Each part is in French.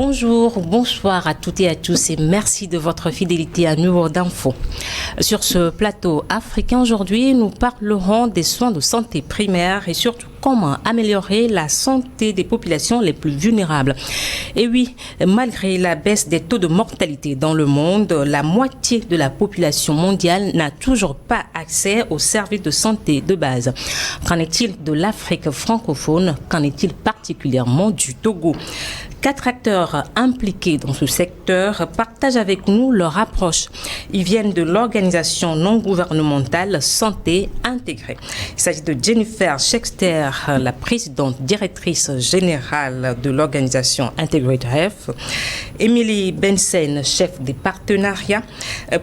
Bonjour, bonsoir à toutes et à tous et merci de votre fidélité à Numéro d'Info. Sur ce plateau africain aujourd'hui, nous parlerons des soins de santé primaire et surtout comment améliorer la santé des populations les plus vulnérables. Et oui, malgré la baisse des taux de mortalité dans le monde, la moitié de la population mondiale n'a toujours pas accès aux services de santé de base. Qu'en est-il de l'Afrique francophone? Qu'en est-il particulièrement du Togo? 4 acteurs impliqués dans ce secteur partagent avec nous leur approche. Ils viennent de l'organisation non gouvernementale Santé Intégrée. Il s'agit de Jennifer Schechter, la présidente directrice générale de l'organisation Integrated Health, Emily Bensen, chef des partenariats,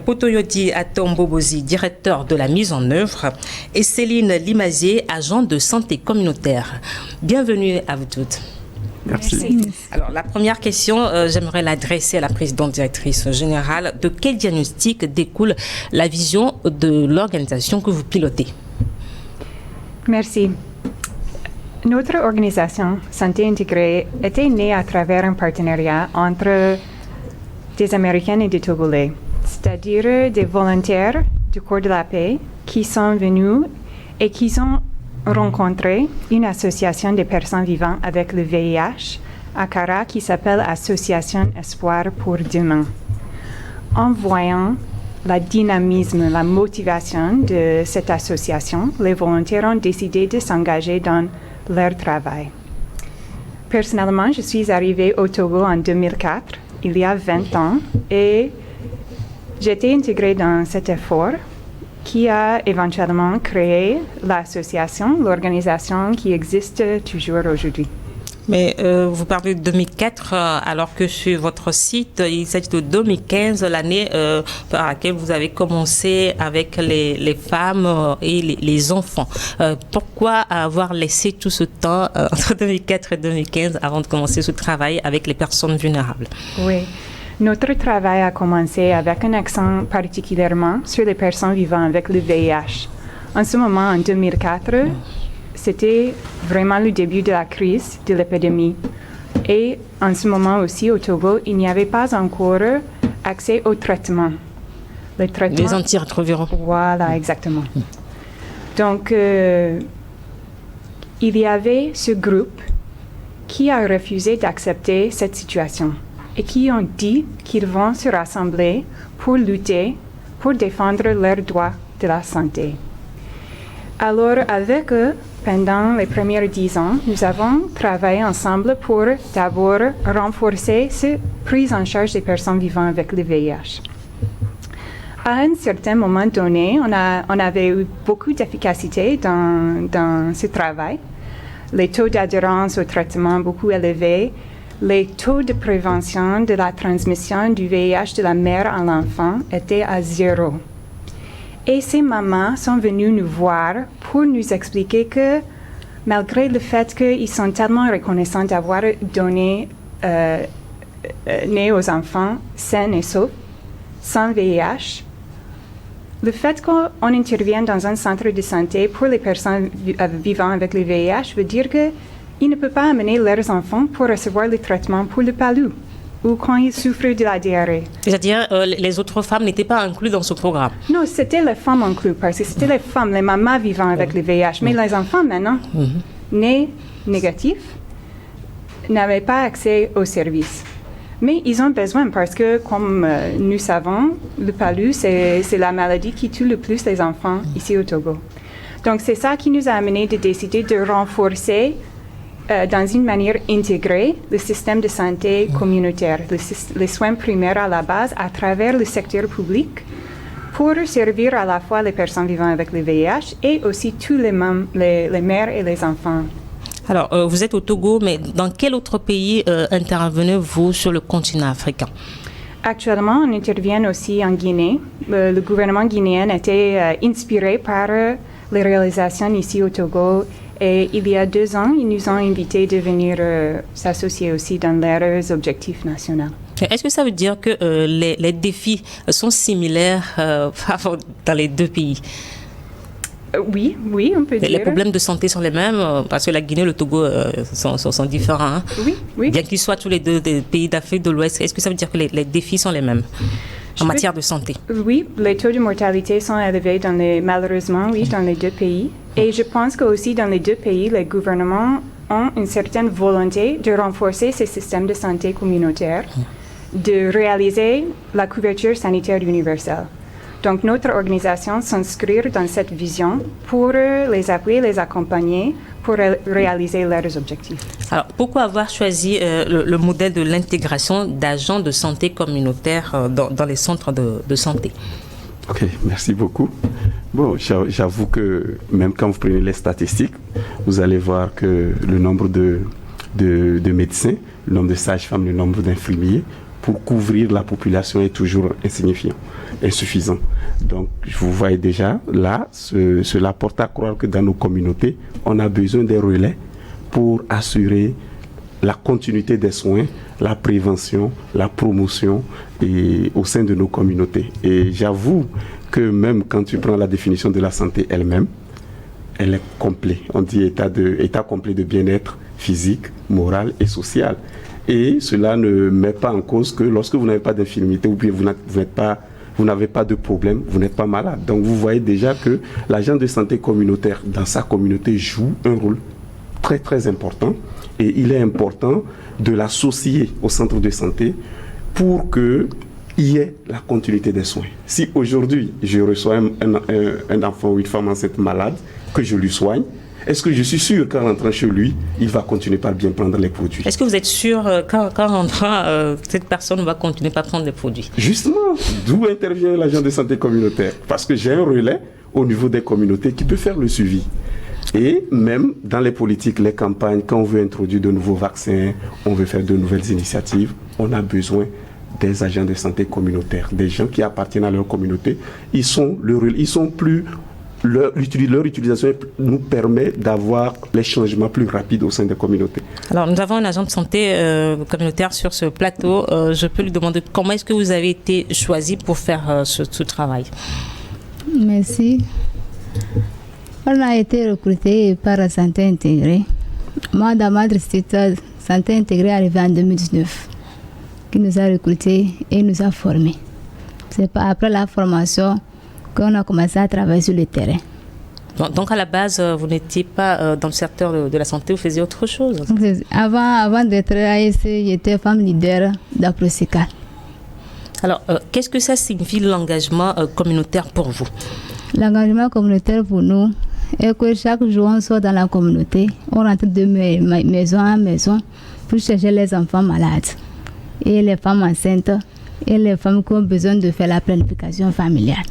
Potoyodi Atombobozi, directeur de la mise en œuvre, et Céline Limazier, agent de santé communautaire. Bienvenue à vous toutes. Merci. Alors, la première question, j'aimerais l'adresser à la présidente directrice générale. De quel diagnostic découle la vision de l'organisation que vous pilotez? Merci. Notre organisation Santé Intégrée était née à travers un partenariat entre des Américains et des Togolais, c'est-à-dire des volontaires du Corps de la paix qui sont venus et qui ont rencontré une association des personnes vivant avec le VIH à Kara qui s'appelle Association Espoir pour Demain. En voyant le dynamisme, la motivation de cette association, les volontaires ont décidé de s'engager dans leur travail. Personnellement, je suis arrivée au Togo en 2004, il y a 20 ans, et j'ai été intégrée dans cet effort qui a éventuellement créé l'association, l'organisation qui existe toujours aujourd'hui. Mais vous parlez de 2004, alors que sur votre site, il s'agit de 2015, l'année par laquelle vous avez commencé avec les femmes et les enfants. Pourquoi avoir laissé tout ce temps entre 2004 et 2015 avant de commencer ce travail avec les personnes vulnérables? Oui. Notre travail a commencé avec un accent particulièrement sur les personnes vivant avec le VIH. En ce moment, en 2004, c'était vraiment le début de la crise de l'épidémie. Et en ce moment aussi, au Togo, il n'y avait pas encore accès au traitement. Les antirétroviraux. Voilà, exactement. Donc, il y avait ce groupe qui a refusé d'accepter cette situation et qui ont dit qu'ils vont se rassembler pour lutter, pour défendre leurs droits de la santé. Alors, avec eux, pendant les premiers 10 ans, nous avons travaillé ensemble pour d'abord renforcer cette prise en charge des personnes vivant avec le VIH. À un certain moment donné, on avait eu beaucoup d'efficacité dans ce travail. Les taux d'adhérence au traitement beaucoup élevés, les taux de prévention de la transmission du VIH de la mère à l'enfant étaient à 0. Et ces mamans sont venues nous voir pour nous expliquer que malgré le fait qu'ils sont tellement reconnaissants d'avoir donné né aux enfants sains et saufs, sans VIH, le fait qu'on intervienne dans un centre de santé pour les personnes vivant avec le VIH veut dire qu'ils ne peuvent pas amener leurs enfants pour recevoir le traitement pour le palu ou quand ils souffrent de la diarrhée. C'est-à-dire les autres femmes n'étaient pas incluses dans ce programme? Non, c'était les femmes incluses parce que c'était les femmes, les mamans vivant avec le VIH. Mais les enfants maintenant, nés négatifs, n'avaient pas accès aux services. Mais ils ont besoin parce que, comme nous savons, le palu, c'est la maladie qui tue le plus les enfants ici au Togo. Donc, c'est ça qui nous a amené de décider de renforcer dans une manière intégrée le système de santé communautaire, les soins primaires à la base à travers le secteur public pour servir à la fois les personnes vivant avec le VIH et aussi tous les mères et les enfants. Alors, vous êtes au Togo, mais dans quel autre pays intervenez-vous sur le continent africain? Actuellement, on intervient aussi en Guinée. Le gouvernement guinéen était inspiré par les réalisations ici au Togo. Et il y a 2 ans, ils nous ont invités de venir s'associer aussi dans leurs objectifs nationaux. Est-ce que ça veut dire que les défis sont similaires dans les 2 pays? Oui, on peut dire. Les problèmes de santé sont les mêmes, parce que la Guinée et le Togo sont différents. Hein. Oui. Bien qu'ils soient tous les deux des pays d'Afrique de l'Ouest, est-ce que ça veut dire que les défis sont les mêmes en matière de santé? Oui, les taux de mortalité sont élevés malheureusement, dans les deux pays. Et je pense qu'aussi dans les deux pays, les gouvernements ont une certaine volonté de renforcer ces systèmes de santé communautaires, de réaliser la couverture sanitaire universelle. Donc, notre organisation s'inscrit dans cette vision pour les appuyer, les accompagner pour réaliser leurs objectifs. Alors, pourquoi avoir choisi le modèle de l'intégration d'agents de santé communautaire dans les centres de santé? Ok, merci beaucoup. Bon, j'avoue que même quand vous prenez les statistiques, vous allez voir que le nombre de médecins, le nombre de sages-femmes, le nombre d'infirmiers, pour couvrir la population est toujours insuffisant. Donc, vous voyez déjà, là, cela porte à croire que dans nos communautés, on a besoin des relais pour assurer la continuité des soins, la prévention, la promotion au sein de nos communautés. Et j'avoue que même quand tu prends la définition de la santé elle-même, elle est complète. On dit état complet de bien-être physique, moral et social. Et cela ne met pas en cause que lorsque vous n'avez pas d'infirmité ou bien vous n'avez pas de problème, vous n'êtes pas malade. Donc vous voyez déjà que l'agent de santé communautaire dans sa communauté joue un rôle très très important et il est important de l'associer au centre de santé pour qu'il y ait la continuité des soins. Si aujourd'hui je reçois un enfant ou une femme enceinte malade, que je lui soigne, est-ce que je suis sûr qu'en rentrant chez lui, il va continuer par bien prendre les produits? Est-ce que vous êtes sûr qu'en rentrant, cette personne va continuer par prendre les produits? Justement, d'où intervient l'agent de santé communautaire. Parce que j'ai un relais au niveau des communautés qui peut faire le suivi. Et même dans les politiques, les campagnes, quand on veut introduire de nouveaux vaccins, on veut faire de nouvelles initiatives, on a besoin des agents de santé communautaires, des gens qui appartiennent à leur communauté. Leur utilisation nous permet d'avoir les changements plus rapides au sein des communautés. Alors, nous avons un agent de santé communautaire sur ce plateau. Je peux lui demander comment est-ce que vous avez été choisi pour faire ce travail? Merci. On a été recruté par la Santé Intégrée. Moi, dans ma district, Santé Intégrée est arrivée en 2019, qui nous a recrutés et nous a formés. C'est après la formation qu'on a commencé à travailler sur le terrain. Donc à la base, vous n'étiez pas dans le secteur de la santé, vous faisiez autre chose? Avant d'être à AIC, j'étais femme leader d'Aprosical. Alors, qu'est-ce que ça signifie l'engagement communautaire pour vous? L'engagement communautaire pour nous est que chaque jour on sort dans la communauté, on rentre de maison en maison pour chercher les enfants malades et les femmes enceintes et les femmes qui ont besoin de faire la planification familiale.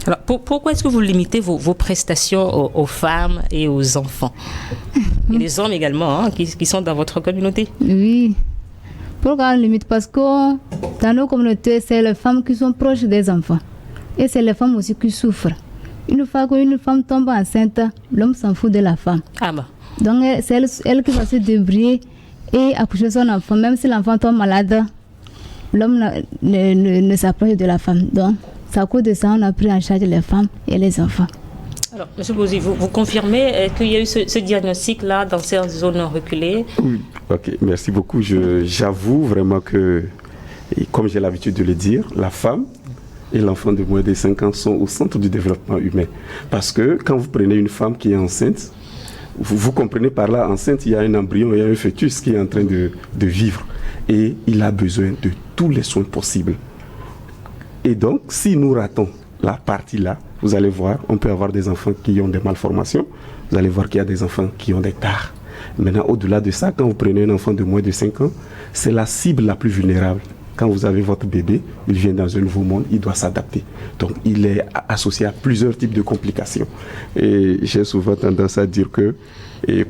Alors, pourquoi est-ce que vous limitez vos prestations aux femmes et aux enfants? Et les hommes également, hein, qui sont dans votre communauté? Oui. Pourquoi on limite? Parce que dans nos communautés, c'est les femmes qui sont proches des enfants. Et c'est les femmes aussi qui souffrent. Une fois qu'une femme tombe enceinte, l'homme s'en fout de la femme. Ah bah. Donc, c'est elle qui va se débrouiller et accoucher son enfant. Même si l'enfant tombe malade, l'homme ne s'approche de la femme. Donc, c'est à cause de ça on a pris en charge les femmes et les enfants. Alors, M. Bouzi, vous confirmez qu'il y a eu ce diagnostic-là dans ces zones reculées? Oui, ok, merci beaucoup. J'avoue vraiment que, et comme j'ai l'habitude de le dire, la femme et l'enfant de moins de 5 ans sont au centre du développement humain. Parce que quand vous prenez une femme qui est enceinte, vous comprenez par là, enceinte, il y a un embryon, il y a un fœtus qui est en train de vivre. Et il a besoin de tous les soins possibles. Et donc, si nous ratons la partie là, vous allez voir, on peut avoir des enfants qui ont des malformations. Vous allez voir qu'il y a des enfants qui ont des tares. Maintenant, au-delà de ça, quand vous prenez un enfant de moins de 5 ans, c'est la cible la plus vulnérable. Quand vous avez votre bébé, il vient dans un nouveau monde, il doit s'adapter. Donc, il est associé à plusieurs types de complications. Et j'ai souvent tendance à dire que,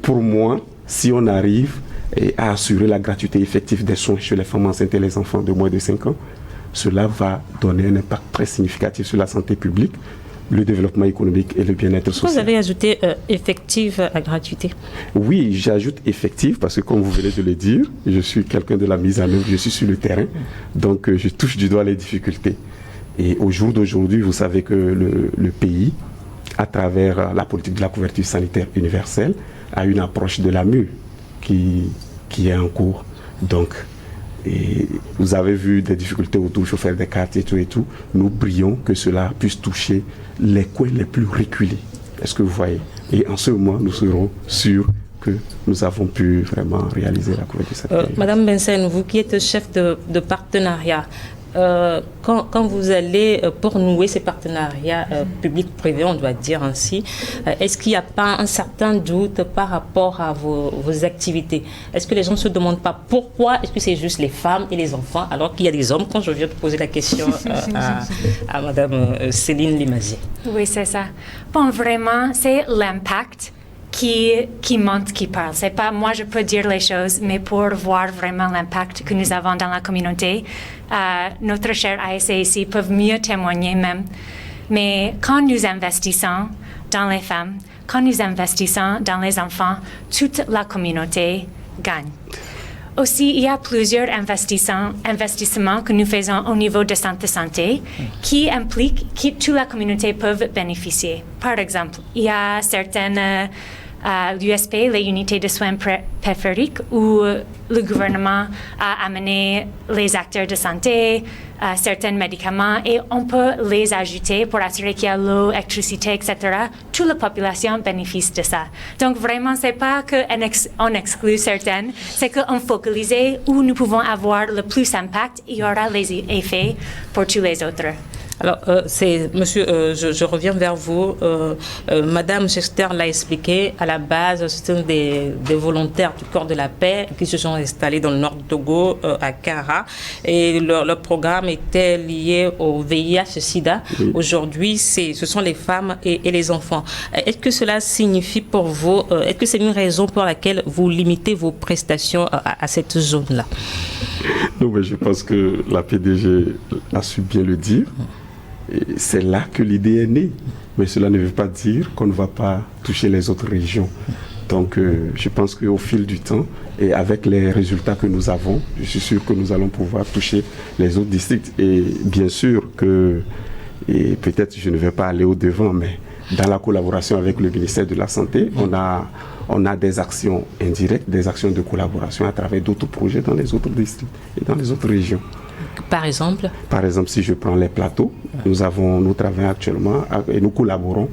pour moi, si on arrive à assurer la gratuité effective des soins chez les femmes enceintes et les enfants de moins de 5 ans, cela va donner un impact très significatif sur la santé publique, le développement économique et le bien-être social. Vous avez ajouté effective à gratuité? Oui, j'ajoute effective parce que comme vous venez de le dire, je suis quelqu'un de la mise en œuvre, je suis sur le terrain, donc je touche du doigt les difficultés. Et au jour d'aujourd'hui, vous savez que le pays à travers la politique de la couverture sanitaire universelle, à une approche de la mue qui est en cours. Donc, et vous avez vu des difficultés autour du chauffeur des quartiers et tout. Nous prions que cela puisse toucher les coins les plus reculés. Est-ce que vous voyez? Et en ce moment, nous serons sûrs que nous avons pu vraiment réaliser la couverture sanitaire. Madame Bensen, vous qui êtes chef de partenariat, quand vous allez pour nouer ces partenariats publics-privés, on doit dire ainsi, est-ce qu'il n'y a pas un certain doute par rapport à vos activités? Est-ce que les gens ne se demandent pas pourquoi est-ce que c'est juste les femmes et les enfants alors qu'il y a des hommes, quand je viens de poser la question à Madame Céline Limazier? Oui, c'est ça. Bon, vraiment, c'est l'impact qui monte, qui parle. C'est pas moi, je peux dire les choses, mais pour voir vraiment l'impact que nous avons dans la communauté, notre cher ASC ici peuvent mieux témoigner même. Mais quand nous investissons dans les femmes, quand nous investissons dans les enfants, toute la communauté gagne. Aussi, il y a plusieurs investissements que nous faisons au niveau de santé qui impliquent que toute la communauté peut bénéficier. Par exemple, il y a certaines l'USP, les unités de soins périphériques, où le gouvernement a amené les acteurs de santé, certains médicaments, et on peut les ajouter pour assurer qu'il y a l'eau, l'électricité, etc. Toute la population bénéficie de ça. Donc vraiment, c'est pas qu'on exclut certaines, c'est qu'on focalise où nous pouvons avoir le plus d'impact, il y aura les effets pour tous les autres. Alors, monsieur, je reviens vers vous. Madame Chester l'a expliqué, à la base, c'est des volontaires du corps de la paix qui se sont installés dans le nord du Togo, à Kara, et leur programme était lié au VIH-Sida. Oui. Aujourd'hui, ce sont les femmes et les enfants. Est-ce que cela signifie pour vous, est-ce que c'est une raison pour laquelle vous limitez vos prestations à cette zone-là? Non, mais je pense que la PDG a su bien le dire. C'est là que l'idée est née. Mais cela ne veut pas dire qu'on ne va pas toucher les autres régions. Donc je pense qu'au fil du temps et avec les résultats que nous avons, je suis sûr que nous allons pouvoir toucher les autres districts. Et bien sûr que, et peut-être je ne vais pas aller au-devant, mais dans la collaboration avec le ministère de la Santé, on a des actions indirectes, des actions de collaboration à travers d'autres projets dans les autres districts et dans les autres régions. Par exemple, si je prends les plateaux, nous travaillons actuellement et nous collaborons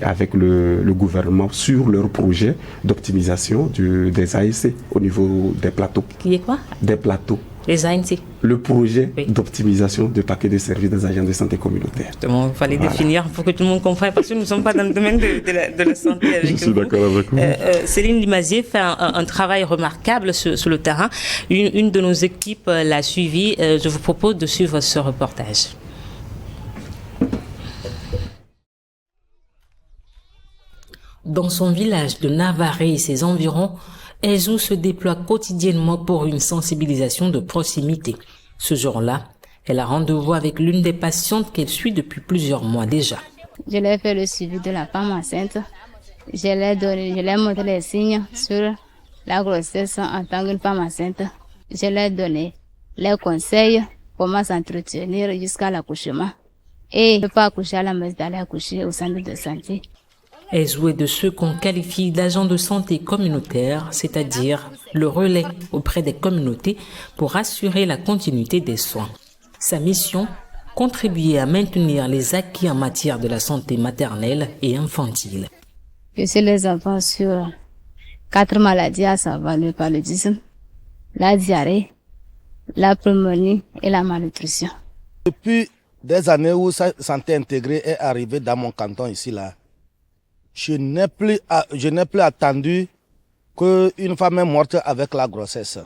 avec le gouvernement sur leur projet d'optimisation des ASC au niveau des plateaux. Qui est quoi? Des plateaux. Les ANC. Le projet d'optimisation des paquets de services des agents de santé communautaire. Justement, il fallait définir pour que tout le monde comprenne, parce que nous ne sommes pas dans le domaine de la santé avec vous. Je suis d'accord avec vous. Céline Limazier fait un travail remarquable sur le terrain. Une de nos équipes l'a suivi. Je vous propose de suivre ce reportage. Dans son village de Navarré et ses environs, Ezou se déploie quotidiennement pour une sensibilisation de proximité. Ce jour-là, elle a rendez-vous avec l'une des patientes qu'elle suit depuis plusieurs mois déjà. Je l'ai fait le suivi de la femme enceinte. Je l'ai montré les signes sur la grossesse en tant que femme enceinte. Je l'ai donné les conseils, comment s'entretenir jusqu'à l'accouchement. Et ne pas accoucher à la maison, d'aller accoucher au centre de santé. Ezou est de ceux qu'on qualifie d'agents de santé communautaire, c'est-à-dire le relais auprès des communautés pour assurer la continuité des soins. Sa mission, contribuer à maintenir les acquis en matière de la santé maternelle et infantile. Je suis les enfants sur 4 maladies, à savoir le paludisme, la diarrhée, la pneumonie et la malnutrition. Depuis des années où santé intégrée est arrivée dans mon canton ici là, je n'ai plus attendu qu'une femme est morte avec la grossesse.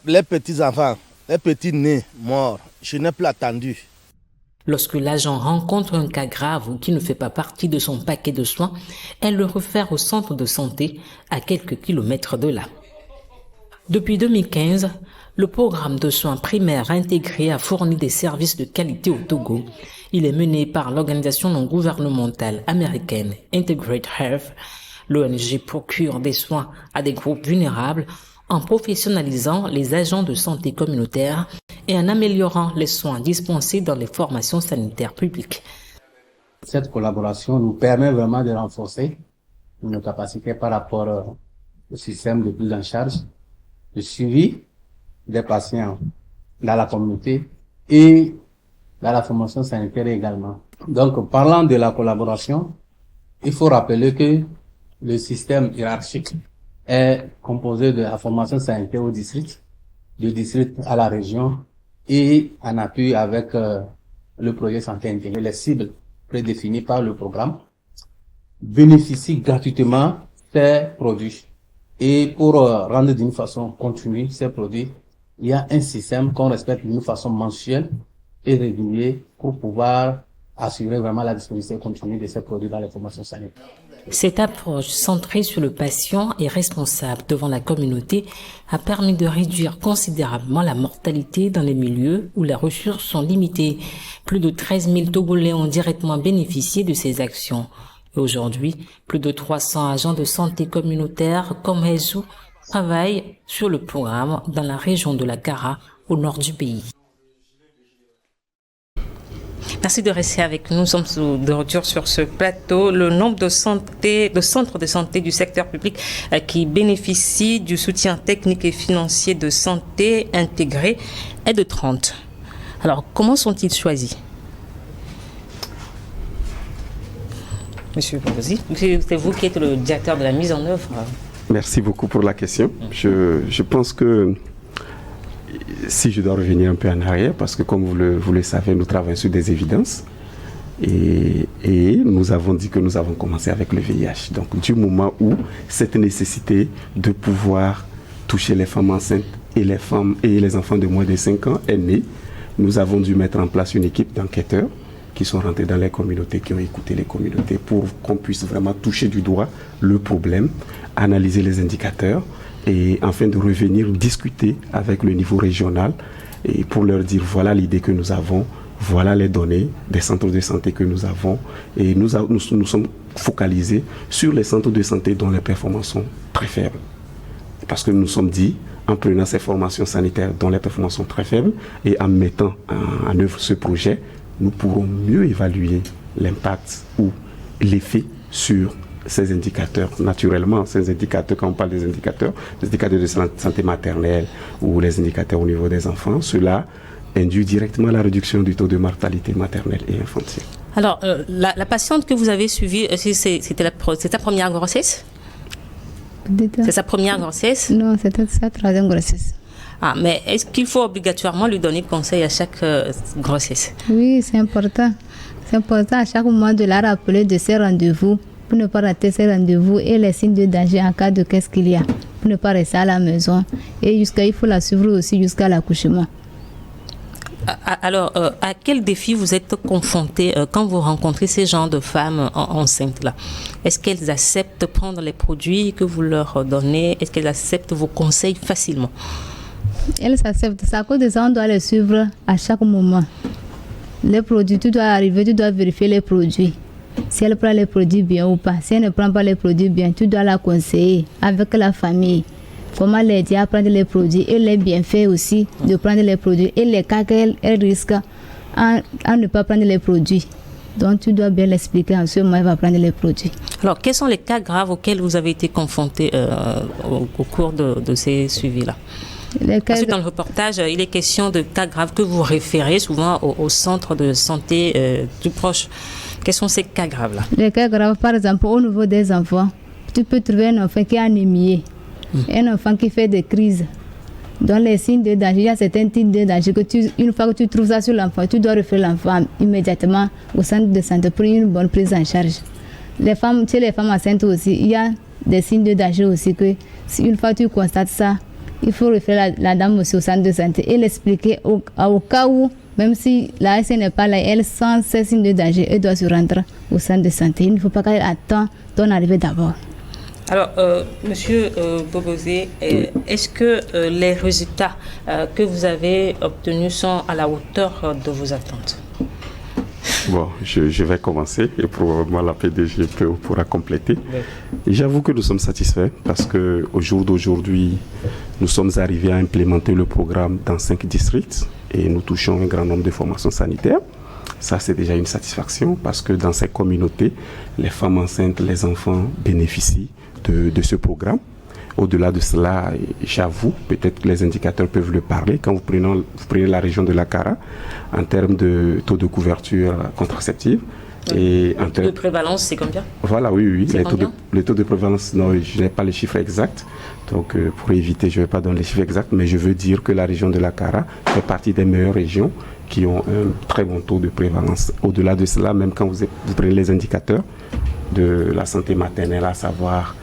Les petits-enfants, les petits-nés morts, je n'ai plus attendu. Lorsque l'agent rencontre un cas grave ou qui ne fait pas partie de son paquet de soins, elle le réfère au centre de santé à quelques kilomètres de là. Depuis 2015, le programme de soins primaires intégrés a fourni des services de qualité au Togo. Il est mené par l'organisation non gouvernementale américaine Integrate Health. L'ONG procure des soins à des groupes vulnérables en professionnalisant les agents de santé communautaire et en améliorant les soins dispensés dans les formations sanitaires publiques. Cette collaboration nous permet vraiment de renforcer nos capacités par rapport au système de prise en charge, de suivi des patients dans la communauté et dans la formation sanitaire également. Donc, parlant de la collaboration, il faut rappeler que le système hiérarchique est composé de la formation sanitaire au district, du district à la région et en appui avec le projet santé intégrée. Les cibles prédéfinies par le programme bénéficient gratuitement ces produits. Et pour rendre d'une façon continue ces produits, il y a un système qu'on respecte d'une façon mensuelle et régulière pour pouvoir assurer vraiment la disponibilité continue de ces produits dans les formations sanitaires. Cette approche centrée sur le patient et responsable devant la communauté a permis de réduire considérablement la mortalité dans les milieux où les ressources sont limitées. Plus de 13 000 Togolais ont directement bénéficié de ces actions. Et aujourd'hui, plus de 300 agents de santé communautaire comme Hezou travaillent sur le programme dans la région de la Kara, au nord du pays. Merci de rester avec nous. Nous sommes de retour sur ce plateau. Le nombre de centres de santé du secteur public qui bénéficient du soutien technique et financier de santé intégré est de 30. Alors, comment sont-ils choisis? Monsieur Bobosi, c'est vous qui êtes le directeur de la mise en œuvre. Merci beaucoup pour la question. Je pense que si je dois revenir un peu en arrière, parce que comme vous le savez, nous travaillons sur des évidences et nous avons dit que nous avons commencé avec le VIH. Donc du moment où cette nécessité de pouvoir toucher les femmes enceintes et les enfants de moins de 5 ans est née, nous avons dû mettre en place une équipe d'enquêteurs qui sont rentrés dans les communautés, qui ont écouté les communautés pour qu'on puisse vraiment toucher du doigt le problème, analyser les indicateurs et afin de revenir discuter avec le niveau régional et pour leur dire voilà l'idée que nous avons, voilà les données des centres de santé que nous avons et nous sommes focalisés sur les centres de santé dont les performances sont très faibles. Parce que nous nous sommes dit, en prenant ces formations sanitaires dont les performances sont très faibles et en mettant en œuvre ce projet, nous pourrons mieux évaluer l'impact ou l'effet sur ces indicateurs. Naturellement, ces indicateurs, quand on parle des indicateurs de santé maternelle ou les indicateurs au niveau des enfants, cela induit directement la réduction du taux de mortalité maternelle et infantile. Alors, la patiente que vous avez suivie, c'est sa première grossesse? C'est sa première grossesse? Non, c'était sa troisième grossesse. Ah, mais est-ce qu'il faut obligatoirement lui donner conseil à chaque grossesse? Oui, c'est important. C'est important à chaque moment de la rappeler de ses rendez-vous pour ne pas rater ses rendez-vous et les signes de danger en cas de qu'est-ce qu'il y a, pour ne pas rester à la maison. Et il faut la suivre aussi jusqu'à l'accouchement. Alors, à quel défi vous êtes confrontés quand vous rencontrez ces genres de femmes enceintes-là? Est-ce qu'elles acceptent de prendre les produits que vous leur donnez? Est-ce qu'elles acceptent vos conseils facilement? Elles acceptent. C'est à cause de ça on doit les suivre à chaque moment. Les produits, tu dois arriver, tu dois vérifier les produits. Si elle prend les produits bien ou pas. Si elle ne prend pas les produits bien, tu dois la conseiller avec la famille. Comment l'aider à prendre les produits et les bienfaits aussi de prendre les produits et les cas qu'elle risque à ne pas prendre les produits. Donc tu dois bien l'expliquer en ce moment, elle va prendre les produits. Alors, quels sont les cas graves auxquels vous avez été confrontés au cours de ces suivis-là? Parce que dans le reportage, il est question de cas graves que vous référez souvent au centre de santé plus proche. Quels sont ces cas graves-là? Les cas graves, par exemple, au niveau des enfants, tu peux trouver un enfant qui est anémié, un enfant qui fait des crises. Dans les signes de danger, il y a certains types de danger que une fois que tu trouves ça sur l'enfant, tu dois refaire l'enfant immédiatement au centre de santé pour une bonne prise en charge. Chez les femmes enceintes aussi, il y a des signes de danger aussi que si une fois tu constates ça, il faut refaire la dame aussi au centre de santé et l'expliquer au cas où, même si la ASC n'est pas là, elle sent ces signes de danger, elle doit se rendre au centre de santé. Il ne faut pas qu'elle attende ton arrivée d'abord. Alors, Monsieur Bobosé, est-ce que les résultats que vous avez obtenus sont à la hauteur de vos attentes? Bon, je vais commencer et probablement la PDG pourra compléter. Oui. J'avoue que nous sommes satisfaits parce qu'au jour d'aujourd'hui, nous sommes arrivés à implémenter le programme dans 5 districts et nous touchons un grand nombre de formations sanitaires. Ça, c'est déjà une satisfaction parce que dans ces communautés, les femmes enceintes, les enfants bénéficient de ce programme. Au-delà de cela, j'avoue, peut-être que les indicateurs peuvent le parler. Quand vous prenez la région de la Kara, en termes de taux de couverture contraceptive, et en termes de prévalence, c'est combien? Voilà, oui. Les taux de prévalence, non, je n'ai pas les chiffres exacts. Donc, pour éviter, je ne vais pas donner les chiffres exacts, mais je veux dire que la région de la Kara fait partie des meilleures régions qui ont un très bon taux de prévalence. Au-delà de cela, même quand vous prenez les indicateurs de la santé maternelle, à savoir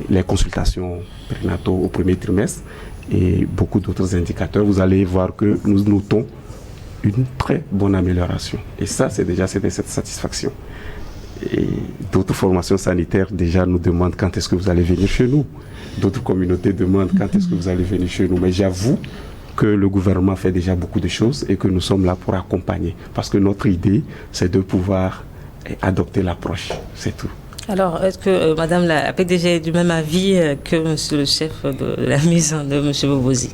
les consultations prénataux au premier trimestre et beaucoup d'autres indicateurs, vous allez voir que nous notons une très bonne amélioration. Et ça, c'est déjà cette satisfaction. Et d'autres formations sanitaires déjà nous demandent quand est-ce que vous allez venir chez nous. D'autres communautés demandent quand est-ce que vous allez venir chez nous. Mais j'avoue que le gouvernement fait déjà beaucoup de choses et que nous sommes là pour accompagner. Parce que notre idée, c'est de pouvoir adopter l'approche. C'est tout. Alors, est-ce que Madame la PDG est du même avis que Monsieur le chef de la maison de Monsieur Bobosi?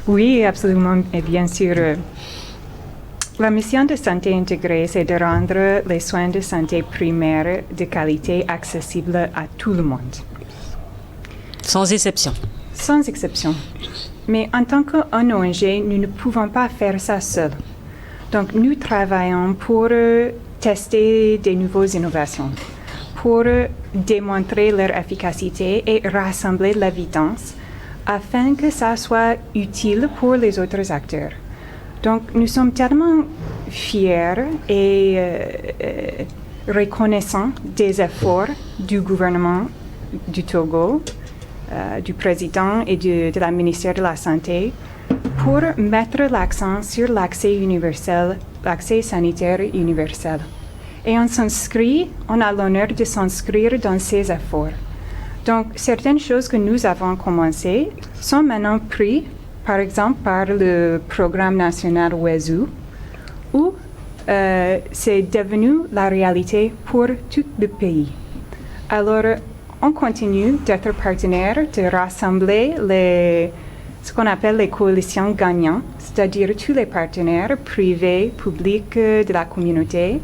Oui, absolument. Et bien sûr, la mission de santé intégrée, c'est de rendre les soins de santé primaires de qualité accessibles à tout le monde. Sans exception. Sans exception. Mais en tant qu'ONG, nous ne pouvons pas faire ça seuls. Donc, nous travaillons pour tester des nouvelles innovations, pour démontrer leur efficacité et rassembler l'évidence afin que ça soit utile pour les autres acteurs. Donc, nous sommes tellement fiers et reconnaissants des efforts du gouvernement du Togo, du président et de la ministère de la Santé pour mettre l'accent sur l'accès universel, l'accès sanitaire universel. Et on a l'honneur de s'inscrire dans ces efforts. Donc, certaines choses que nous avons commencées sont maintenant prises, par exemple, par le programme national WESU, où c'est devenu la réalité pour tout le pays. Alors, on continue d'être partenaire, de rassembler ce qu'on appelle les coalitions gagnantes, c'est-à-dire tous les partenaires privés, publics de la communauté.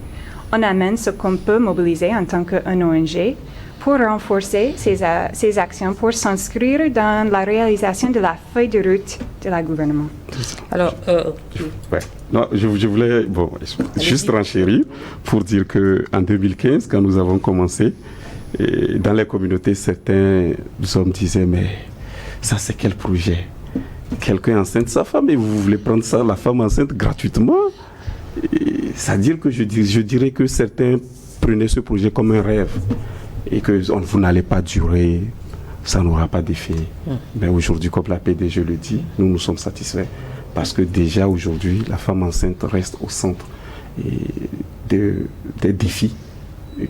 On amène ce qu'on peut mobiliser en tant qu'ONG pour renforcer ces actions, pour s'inscrire dans la réalisation de la feuille de route de la gouvernement. Alors, non, je voulais juste renchérir pour dire qu'en 2015, quand nous avons commencé, dans les communautés, certains hommes disaient, mais ça c'est quel projet? Quelqu'un enceinte sa femme et vous voulez prendre ça, la femme enceinte gratuitement? C'est-à-dire que je dirais que certains prenaient ce projet comme un rêve et que vous n'allez pas durer, ça n'aura pas d'effet. Mais aujourd'hui, comme la PDG le dit, nous sommes satisfaits parce que déjà aujourd'hui, la femme enceinte reste au centre des défis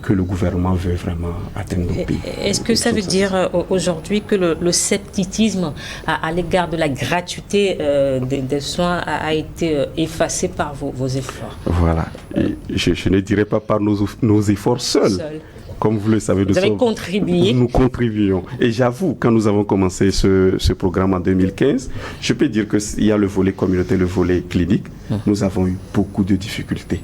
que le gouvernement veut vraiment atteindre au pays. Est-ce que ça veut dire aujourd'hui que le scepticisme à l'égard de la gratuité des soins a été effacé par vos efforts? Voilà. Et je ne dirais pas par nos efforts seuls. Comme vous le savez, vous avez contribué. Nous contribuons. Et j'avoue, quand nous avons commencé ce programme en 2015, je peux dire qu'il y a le volet communautaire, le volet clinique. Nous avons eu beaucoup de difficultés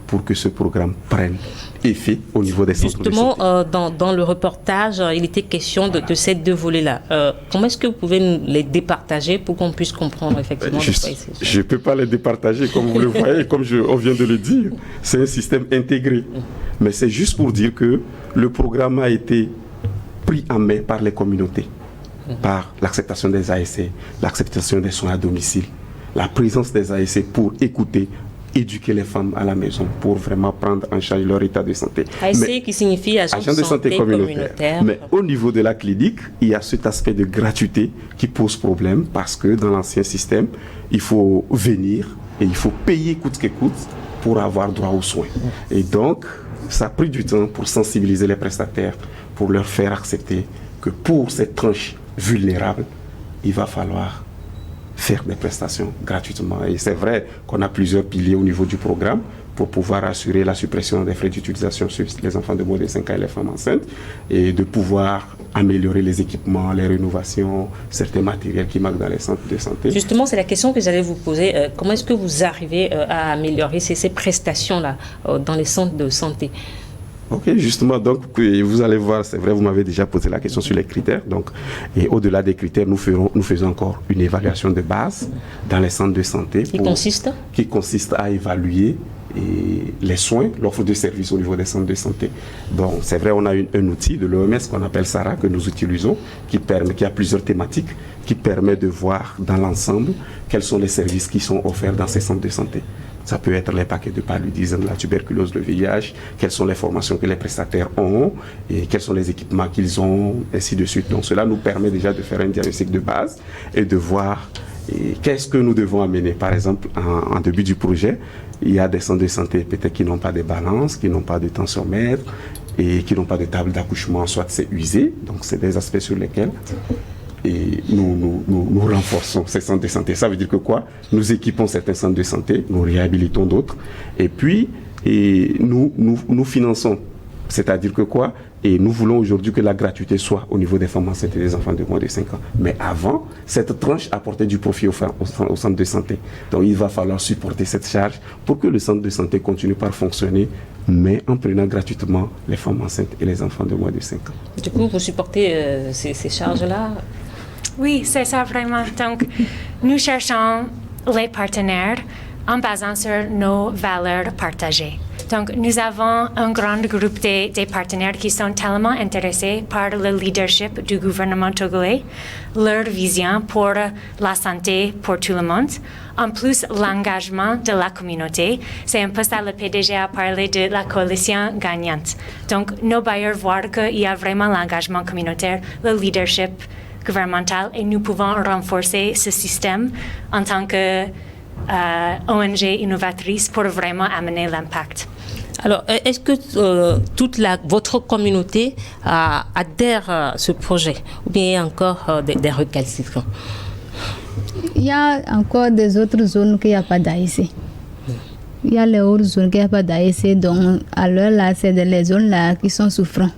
pour que ce programme prenne effet au niveau des centres de santé. Justement, dans le reportage, il était question de ces deux volets-là. Comment est-ce que vous pouvez nous les départager pour qu'on puisse comprendre effectivement de quoi il s'agit? Je ne peux pas les départager comme vous le voyez, comme on vient de le dire. C'est un système intégré. Mais c'est juste pour dire que le programme a été pris en main par les communautés, par l'acceptation des ASC, l'acceptation des soins à domicile, la présence des ASC pour écouter, éduquer les femmes à la maison pour vraiment prendre en charge leur état de santé. ASC qui signifie agent de santé communautaire. Mais au niveau de la clinique, il y a cet aspect de gratuité qui pose problème parce que dans l'ancien système, il faut venir et il faut payer coûte que coûte pour avoir droit aux soins. Et donc, ça a pris du temps pour sensibiliser les prestataires, pour leur faire accepter que pour cette tranche vulnérable, il va falloir faire des prestations gratuitement. Et c'est vrai qu'on a plusieurs piliers au niveau du programme pour pouvoir assurer la suppression des frais d'utilisation sur les enfants de moins de 5 ans et les femmes enceintes, et de pouvoir améliorer les équipements, les rénovations, certains matériels qui manquent dans les centres de santé. Justement, c'est la question que j'allais vous poser. Comment est-ce que vous arrivez à améliorer ces prestations-là dans les centres de santé? Ok, justement, donc vous allez voir, c'est vrai, vous m'avez déjà posé la question sur les critères. Donc, et au-delà des critères, nous faisons encore une évaluation de base dans les centres de santé. Qui consiste à évaluer les soins, l'offre de services au niveau des centres de santé. Donc, c'est vrai, on a un outil de l'OMS qu'on appelle SARA, que nous utilisons, qui a plusieurs thématiques, qui permet de voir dans l'ensemble quels sont les services qui sont offerts dans ces centres de santé. Ça peut être les paquets de paludisme, la tuberculose, le VIH, quelles sont les formations que les prestataires ont et quels sont les équipements qu'ils ont, ainsi de suite. Donc cela nous permet déjà de faire un diagnostic de base et de voir qu'est-ce que nous devons amener. Par exemple, en début du projet, il y a des centres de santé peut-être qui n'ont pas de balance, qui n'ont pas de tensiomètre et qui n'ont pas de table d'accouchement, soit c'est usé. Donc c'est des aspects sur lesquels nous renforçons ces centres de santé. Ça veut dire que quoi? Nous équipons certains centres de santé, nous réhabilitons d'autres, et puis nous finançons. C'est-à-dire que quoi? Et nous voulons aujourd'hui que la gratuité soit au niveau des femmes enceintes et des enfants de moins de 5 ans. Mais avant, cette tranche apportait du profit au centre de santé. Donc il va falloir supporter cette charge pour que le centre de santé continue par fonctionner, mais en prenant gratuitement les femmes enceintes et les enfants de moins de 5 ans. Du coup, vous supportez ces charges-là? Oui, c'est ça vraiment. Donc, nous cherchons les partenaires en basant sur nos valeurs partagées. Donc, nous avons un grand groupe des partenaires qui sont tellement intéressés par le leadership du gouvernement togolais, leur vision pour la santé pour tout le monde. En plus, l'engagement de la communauté. C'est un peu ça, le PDG a parlé de la coalition gagnante. Donc, nos bailleurs voient qu'il y a vraiment l'engagement communautaire, le leadership gouvernemental, et nous pouvons renforcer ce système en tant que ONG innovatrice pour vraiment amener l'impact. Alors, est-ce que votre communauté adhère à ce projet, ou bien il y a encore des recalcitrants? Il y a encore des autres zones qu'il n'y a pas d'AIC. Il y a les autres zones qu'il n'y a pas d'AIC, donc à l'heure là, c'est les zones là qui sont souffrantes,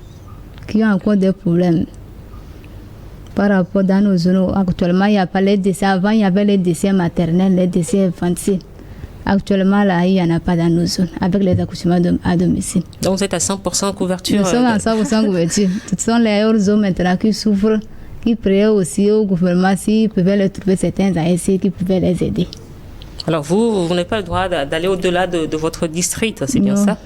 qui ont encore des problèmes. Par rapport dans nos zones, actuellement, il n'y a pas les décès. Avant, il y avait les décès maternels, les décès infantiles. Actuellement, là, il n'y en a pas dans nos zones, avec les accouchements à domicile. Donc, vous êtes à 100% couverture? Nous sommes à 100% couverture. Ce sont les autres zones maintenant qui souffrent, qui priaient aussi au gouvernement s'ils pouvaient leur trouver certains ASC qui pouvaient les aider. Alors, vous n'avez pas le droit d'aller au-delà de votre district, c'est bien ça?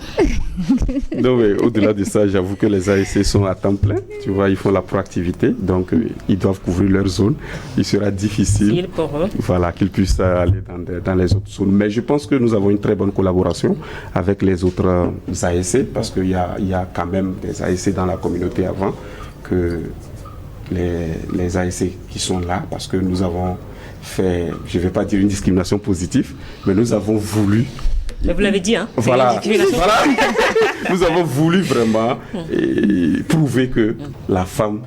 Non, mais au-delà de ça, j'avoue que les ASC sont à temps plein. Tu vois, ils font la proactivité, donc ils doivent couvrir leur zone. Il sera difficile pour eux. Voilà, qu'ils puissent aller dans les autres zones. Mais je pense que nous avons une très bonne collaboration avec les autres ASC, parce qu'il y a quand même des ASC dans la communauté avant que les ASC qui sont là, parce que nous avons fait, je ne vais pas dire une discrimination positive, mais nous avons voulu. Mais vous l'avez dit, hein? Voilà. Nous avons voulu vraiment prouver que la femme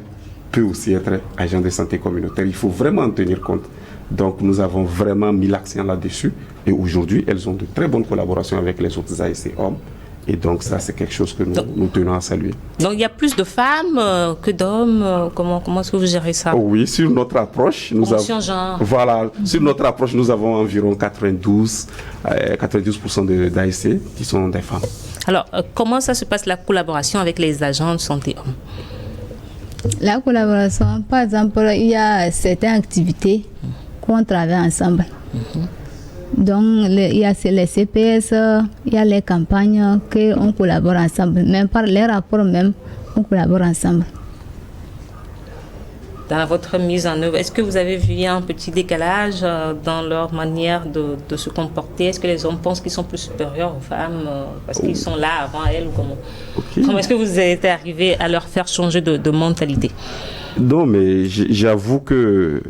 peut aussi être agent de santé communautaire. Il faut vraiment en tenir compte. Donc nous avons vraiment mis l'accent là-dessus. Et aujourd'hui, elles ont de très bonnes collaborations avec les autres ASC hommes. Et donc ça, c'est quelque chose que nous tenons à saluer. Donc il y a plus de femmes que d'hommes. Comment est-ce que vous gérez ça? Oui, sur notre approche, nous avons, sur notre approche, nous avons environ 92% d'ASC qui sont des femmes. Alors, comment ça se passe la collaboration avec les agents de santé hommes? La collaboration, par exemple, il y a certaines activités qu'on travaille ensemble. Donc, il y a les CPS, il y a les campagnes qu'on collabore ensemble. Même par les rapports même, on collabore ensemble. Dans votre mise en œuvre, est-ce que vous avez vu un petit décalage dans leur manière de se comporter? Est-ce que les hommes pensent qu'ils sont plus supérieurs aux femmes parce qu'ils sont là avant elles ou comment? Comment est-ce que vous êtes arrivé à leur faire changer de mentalité? Non, mais j'avoue que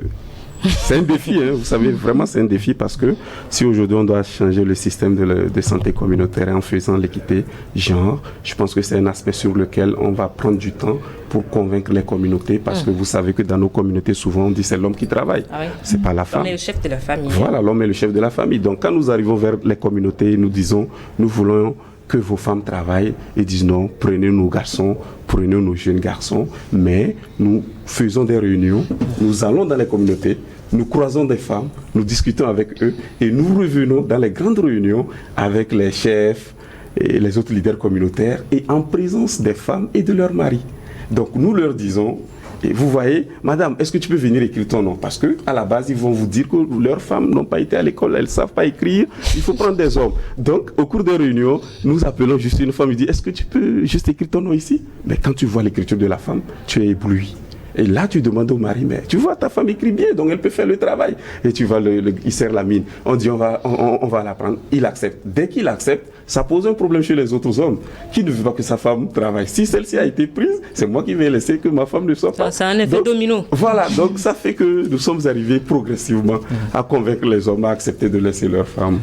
c'est un défi, hein. Vous savez, vraiment c'est un défi, parce que si aujourd'hui on doit changer le système de santé communautaire en faisant l'équité genre, je pense que c'est un aspect sur lequel on va prendre du temps pour convaincre les communautés, parce que vous savez que dans nos communautés, souvent, on dit c'est l'homme qui travaille, c'est pas la femme. L'homme est le chef de la famille. Voilà, l'homme est le chef de la famille. Donc, quand nous arrivons vers les communautés, nous disons, nous voulons que vos femmes travaillent, et disent non, prenez nos garçons, prenez nos jeunes garçons, mais nous faisons des réunions, nous allons dans les communautés, nous croisons des femmes, nous discutons avec eux, et nous revenons dans les grandes réunions avec les chefs et les autres leaders communautaires, et en présence des femmes et de leurs maris. Donc nous leur disons, et vous voyez, madame, est-ce que tu peux venir écrire ton nom? Parce qu'à la base, ils vont vous dire que leurs femmes n'ont pas été à l'école, elles ne savent pas écrire, il faut prendre des hommes. Donc, au cours des réunions, nous appelons juste une femme, il dit, est-ce que tu peux juste écrire ton nom ici? Mais quand tu vois l'écriture de la femme, tu es ébloui. Et là, tu demandes au mari, mais tu vois, ta femme écrit bien, donc elle peut faire le travail. Et tu vois, il serre la mine. On dit, on va la prendre. Il accepte. Dès qu'il accepte, ça pose un problème chez les autres hommes qui ne veulent pas que sa femme travaille. Si celle-ci a été prise, c'est moi qui vais laisser que ma femme ne soit pas. C'est un effet domino. Voilà, donc ça fait que nous sommes arrivés progressivement à convaincre les hommes à accepter de laisser leurs femmes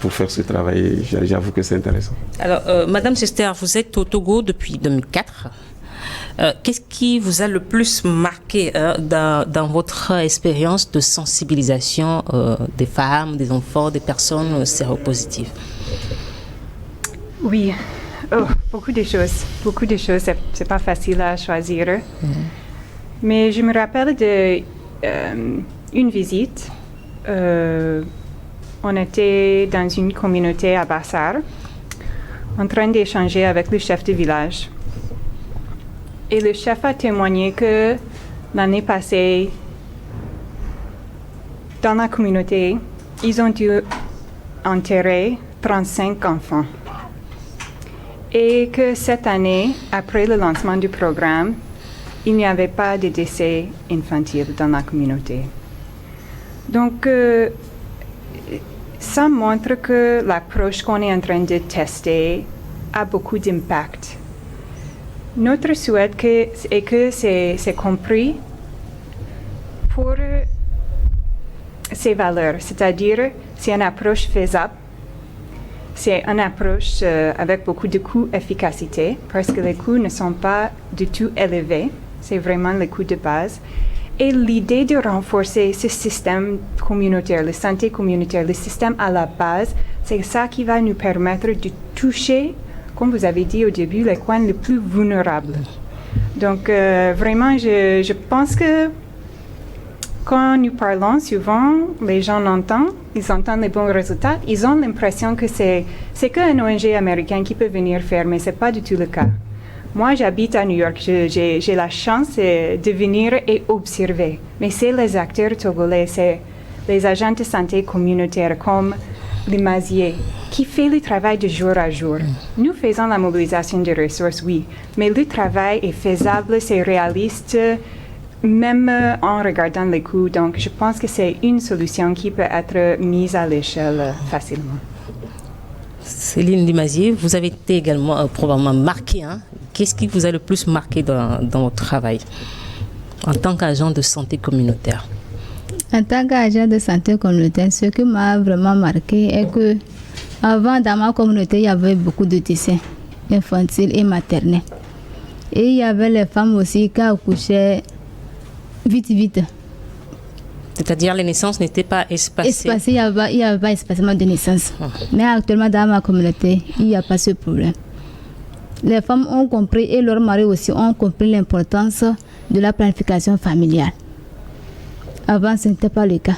pour faire ce travail. J'avoue que c'est intéressant. Alors, Madame Sister, vous êtes au Togo depuis 2004. Qu'est-ce qui vous a le plus marqué dans votre expérience de sensibilisation des femmes, des enfants, des personnes séropositives? Oui, beaucoup de choses. Beaucoup de choses, c'est pas facile à choisir. Mais je me rappelle d'une visite. On était dans une communauté à Bassar, en train d'échanger avec le chef de village. Et le chef a témoigné que l'année passée, dans la communauté, ils ont dû enterrer 35 enfants. Et que cette année, après le lancement du programme, il n'y avait pas de décès infantiles dans la communauté. Donc, ça montre que l'approche qu'on est en train de tester a beaucoup d'impact. Notre souhait est que c'est compris pour ces valeurs, c'est-à-dire c'est une approche faisable, c'est une approche avec beaucoup de coûts efficacité, parce que les coûts ne sont pas du tout élevés, c'est vraiment les coûts de base. Et l'idée de renforcer ce système communautaire, la santé communautaire, le système à la base, c'est ça qui va nous permettre de toucher, comme vous avez dit au début, les coins les plus vulnérables. Donc, vraiment, je pense que quand nous parlons souvent, les gens l'entendent, ils entendent les bons résultats, ils ont l'impression que c'est qu'un ONG américain qui peut venir faire, mais ce n'est pas du tout le cas. Moi, j'habite à New York, j'ai la chance de venir et observer, mais c'est les acteurs togolais, c'est les agents de santé communautaire comme les Maziers, qui fait le travail de jour à jour. Nous faisons la mobilisation des ressources, oui, mais le travail est faisable, c'est réaliste, même en regardant les coûts. Donc, je pense que c'est une solution qui peut être mise à l'échelle facilement. Céline Limazier, vous avez été également probablement marquée. Qu'est-ce qui vous a le plus marqué dans votre travail en tant qu'agent de santé communautaire? En tant qu'agent de santé communautaire, ce qui m'a vraiment marqué est que avant, dans ma communauté, il y avait beaucoup de décès infantiles et maternels. Et il y avait les femmes aussi qui accouchaient vite. C'est-à-dire les naissances n'étaient pas espacées. Il n'y avait pas espacement de naissance. Mais actuellement, dans ma communauté, il n'y a pas ce problème. Les femmes ont compris et leurs maris aussi ont compris l'importance de la planification familiale. Avant, ce n'était pas le cas.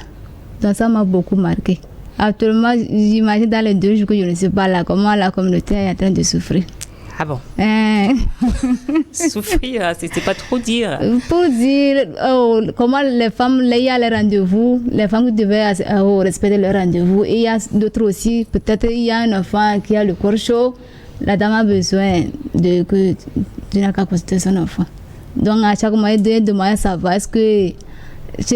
Donc ça m'a beaucoup marqué. Actuellement, j'imagine dans les 2 jours que je ne suis pas là, comment la communauté est en train de souffrir. Ah bon? Souffrir, c'est pas trop dire. Pour dire comment les femmes, il y a les rendez-vous, les femmes devaient respecter leurs rendez-vous. Et il y a d'autres aussi, peut-être il y a un enfant qui a le corps chaud, la dame a besoin de n'a qu'à consulter son enfant. Donc à chaque mois, de demander savoir est-ce que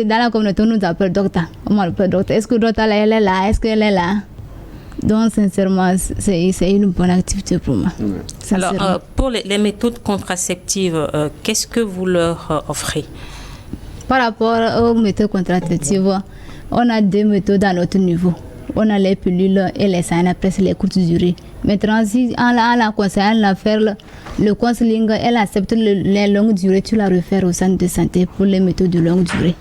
dans la communauté, on nous appelle docteur. On m'appelle docteur. Est-ce que le docteur elle est là? Est-ce qu'elle est là? Donc, sincèrement, c'est une bonne activité pour moi. Alors, pour les méthodes contraceptives, qu'est-ce que vous leur offrez? Par rapport aux méthodes contraceptives, on a 2 méthodes à notre niveau. On a les pilules et les SANAPRES, les courtes durées. Maintenant, si en la conseillant de faire le counseling, elle accepte les longues durées, tu la refères au centre de santé pour les méthodes de longue durée.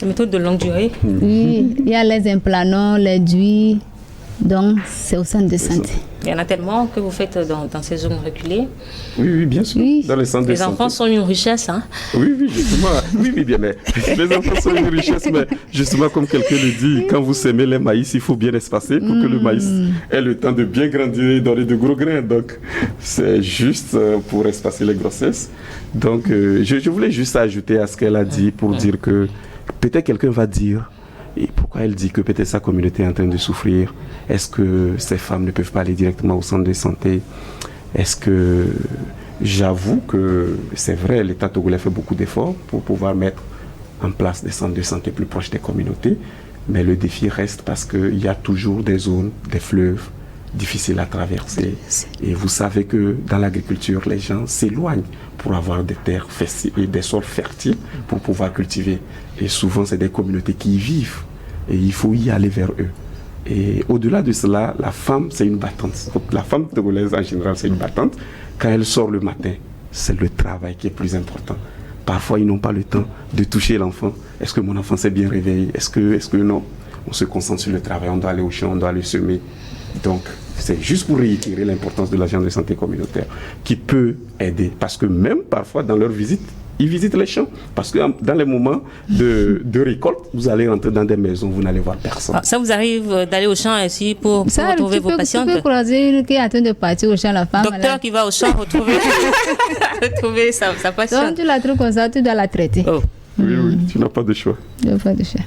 Les méthodes de longue durée? Oui, il y a les implants, les DUI, donc c'est au centre de santé. Il y en a tellement que vous faites dans ces zones reculées. Oui, bien sûr. Oui. Dans les centres de Les santé. enfants sont une richesse, hein? Oui, justement. Oui, bien, mais les enfants sont une richesse, mais justement, comme quelqu'un le dit, quand vous semez les maïs, il faut bien espacer pour que le maïs ait le temps de bien grandir et donner de gros grains. Donc, c'est juste pour espacer les grossesses. Donc, je voulais juste ajouter à ce qu'elle a dit pour dire que peut-être quelqu'un va dire, et pourquoi elle dit que peut-être sa communauté est en train de souffrir? Est-ce que ces femmes ne peuvent pas aller directement au centre de santé? Est-ce que j'avoue que c'est vrai, l'État togolais fait beaucoup d'efforts pour pouvoir mettre en place des centres de santé plus proches des communautés, mais le défi reste parce qu'il y a toujours des zones, des fleuves difficiles à traverser. Et vous savez que dans l'agriculture, les gens s'éloignent pour avoir des terres et des sols fertiles pour pouvoir cultiver. Et souvent, c'est des communautés qui y vivent et il faut y aller vers eux. Et au-delà de cela, la femme, c'est une battante. Donc, la femme togolaise, en général, c'est une battante. Quand elle sort le matin, c'est le travail qui est plus important. Parfois, ils n'ont pas le temps de toucher l'enfant. Est-ce que mon enfant s'est bien réveillé? Est-ce que non? On se concentre sur le travail, on doit aller au champ, on doit aller semer. Donc, c'est juste pour réitérer l'importance de l'agent de santé communautaire qui peut aider. Parce que même parfois, dans leur visite, ils visitent les champs. Parce que dans les moments de récolte, vous allez rentrer dans des maisons, vous n'allez voir personne. Ah, ça vous arrive d'aller au champ ici pour retrouver vos patientes? Tu peux croiser une qui est en train de partir au champ, la femme. Docteur qui va au champ retrouver sa patiente. Donc tu la trouves comme ça, tu dois la traiter. Oh. Oui, tu n'as pas de choix. Tu n'as pas de choix.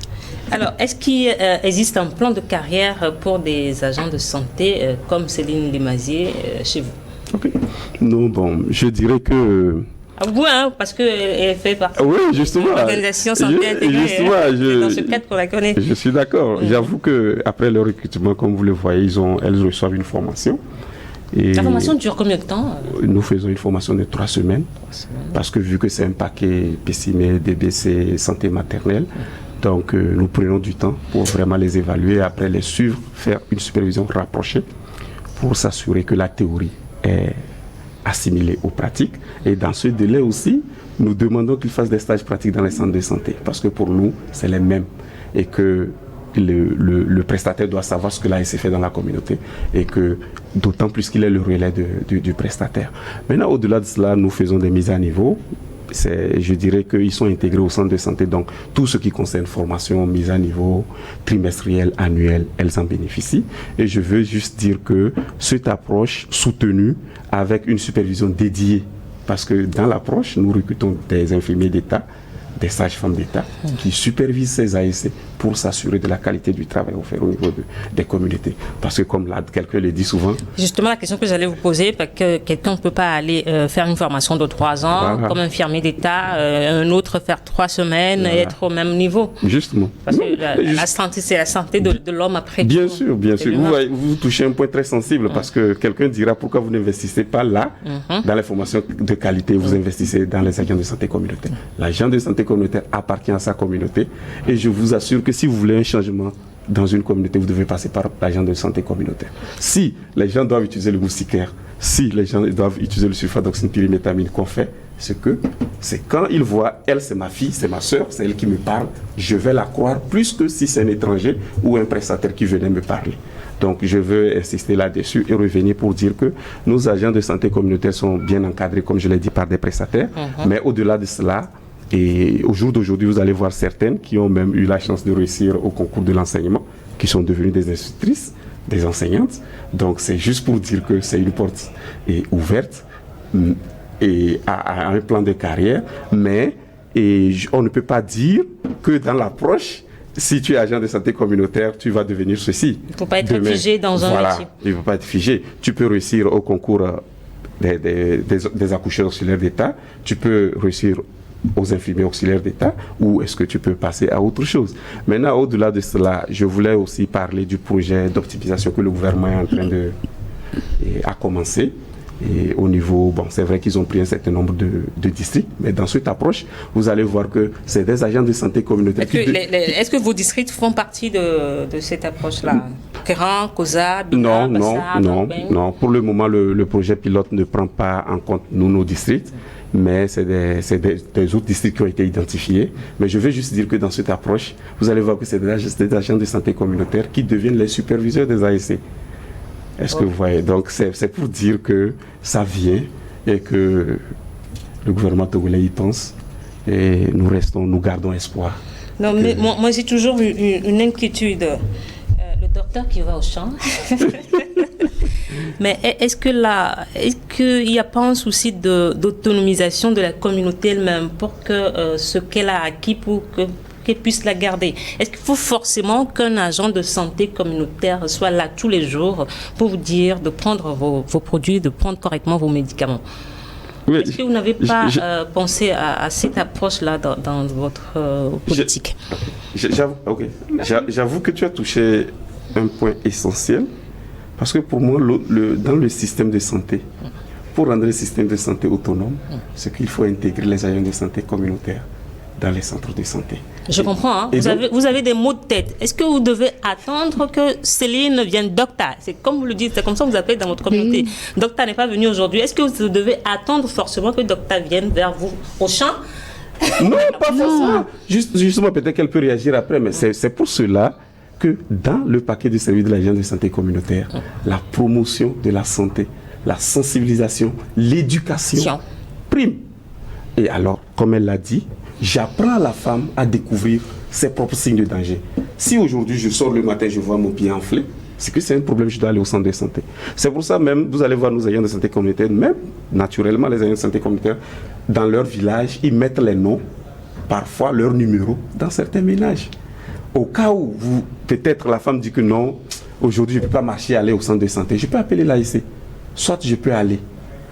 Alors, est-ce qu'il existe un plan de carrière pour des agents de santé comme Céline Lemazier chez vous? Okay. Non, bon, je dirais que... Ah, vous, hein, parce qu'elle fait partie justement, de l'organisation santé intégrée. C'est dans ce cadre qu'on la connaît. Je suis d'accord. J'avoue qu'après le recrutement, comme vous le voyez, elles reçoivent une formation. Et la formation dure combien de temps? Nous faisons une formation de 3 semaines. Parce que vu que c'est un paquet PCME, DBC, santé maternelle, donc nous prenons du temps pour vraiment les évaluer, après les suivre, faire une supervision rapprochée pour s'assurer que la théorie est assimilée aux pratiques. Et dans ce délai aussi, nous demandons qu'ils fassent des stages pratiques dans les centres de santé. Parce que pour nous, c'est les mêmes. Et que le prestataire doit savoir ce que l'ASC fait dans la communauté. Et que d'autant plus qu'il est le relais du prestataire. Maintenant, au-delà de cela, nous faisons des mises à niveau. Je dirais qu'ils sont intégrés au centre de santé. Donc, tout ce qui concerne formation, mise à niveau, trimestrielle, annuelle, elles en bénéficient. Et je veux juste dire que cette approche soutenue avec une supervision dédiée, parce que dans l'approche, nous recrutons des infirmiers d'État, des sages-femmes d'État qui supervisent ces ASC pour s'assurer de la qualité du travail offert au niveau des communautés. Parce que comme quelqu'un le dit souvent... Justement, la question que j'allais vous poser, parce que quelqu'un ne peut pas aller faire une formation de 3 ans, comme infirmier d'État, un autre faire 3 semaines et être au même niveau. Justement. Parce que la santé, c'est la santé de l'homme après. Bien sûr, bien sûr. Vous touchez un point très sensible parce que quelqu'un dira pourquoi vous n'investissez pas là, dans les formations de qualité, vous investissez dans les agents de santé communautaire. L'agent de santé communautaire appartient à sa communauté et je vous assure que si vous voulez un changement dans une communauté, vous devez passer par l'agent de santé communautaire. Si les gens doivent utiliser le moustiquaire, si les gens doivent utiliser le sulfadoxine pyrimétamine qu'on fait, c'est quand ils voient, elle c'est ma fille, c'est ma soeur, c'est elle qui me parle, je vais la croire plus que si c'est un étranger ou un prestataire qui venait me parler. Donc je veux insister là-dessus et revenir pour dire que nos agents de santé communautaire sont bien encadrés, comme je l'ai dit, par des prestataires, mais au-delà de cela, et au jour d'aujourd'hui, vous allez voir certaines qui ont même eu la chance de réussir au concours de l'enseignement, qui sont devenues des institutrices, des enseignantes. Donc c'est juste pour dire que c'est une porte ouverte et à un plan de carrière, mais on ne peut pas dire que dans l'approche, si tu es agent de santé communautaire, tu vas devenir ceci. Il ne faut pas être figé dans un métier. Il ne faut pas être figé. Tu peux réussir au concours des accoucheurs auxiliaires d'État, tu peux réussir aux infirmiers auxiliaires d'État, ou est-ce que tu peux passer à autre chose? Maintenant, au-delà de cela, je voulais aussi parler du projet d'optimisation que le gouvernement est en train a commencé Et au niveau, bon, c'est vrai qu'ils ont pris un certain nombre de districts, mais dans cette approche, vous allez voir que c'est des agents de santé communautaire. Est-ce que vos districts font partie de cette approche-là? Kéran, Koza, Bina, Bassa, non. Pour le moment, le projet pilote ne prend pas en compte nos districts, mais c'est des autres districts qui ont été identifiés. Mais je veux juste dire que dans cette approche, vous allez voir que c'est des agents de santé communautaire qui deviennent les superviseurs des ASC. Est-ce que vous voyez? Donc, c'est pour dire que ça vient et que le gouvernement togolais y pense et nous gardons espoir. Non, mais moi j'ai toujours eu une inquiétude. Le docteur qui va au champ. Mais est-ce qu'il n'y a pas un souci d'autonomisation de la communauté elle-même pour que ce qu'elle a acquis, pour qu'elle puisse la garder? Est-ce qu'il faut forcément qu'un agent de santé communautaire soit là tous les jours pour vous dire de prendre vos produits, de prendre correctement vos médicaments? Oui, est-ce que vous n'avez pas pensé à cette approche-là dans votre politique? J'avoue que tu as touché un point essentiel, parce que pour moi, dans le système de santé, pour rendre le système de santé autonome, c'est qu'il faut intégrer les agents de santé communautaires dans les centres de santé. Je comprends. Hein. Vous avez des maux de tête. Est-ce que vous devez attendre que Céline vienne Docta? C'est comme vous le dites, c'est comme ça que vous appelez dans votre communauté. Oui. Docta n'est pas venu aujourd'hui. Est-ce que vous devez attendre forcément que Docta vienne vers vous au champ? Non, pas forcément. Justement, peut-être qu'elle peut réagir après, mais c'est pour cela que dans le paquet de services de l'agence de santé communautaire, la promotion de la santé, la sensibilisation, l'éducation prime. Et alors, comme elle l'a dit, j'apprends à la femme à découvrir ses propres signes de danger. Si aujourd'hui je sors le matin, je vois mon pied enflé, c'est que c'est un problème, je dois aller au centre de santé. C'est pour ça même, vous allez voir nos agents de santé communautaire, même naturellement les agents de santé communautaire, dans leur village, ils mettent les noms, parfois leurs numéros, dans certains ménages. Au cas où peut-être la femme dit que non, aujourd'hui je ne peux pas marcher, aller au centre de santé, je peux appeler l'AIC. Soit je peux aller.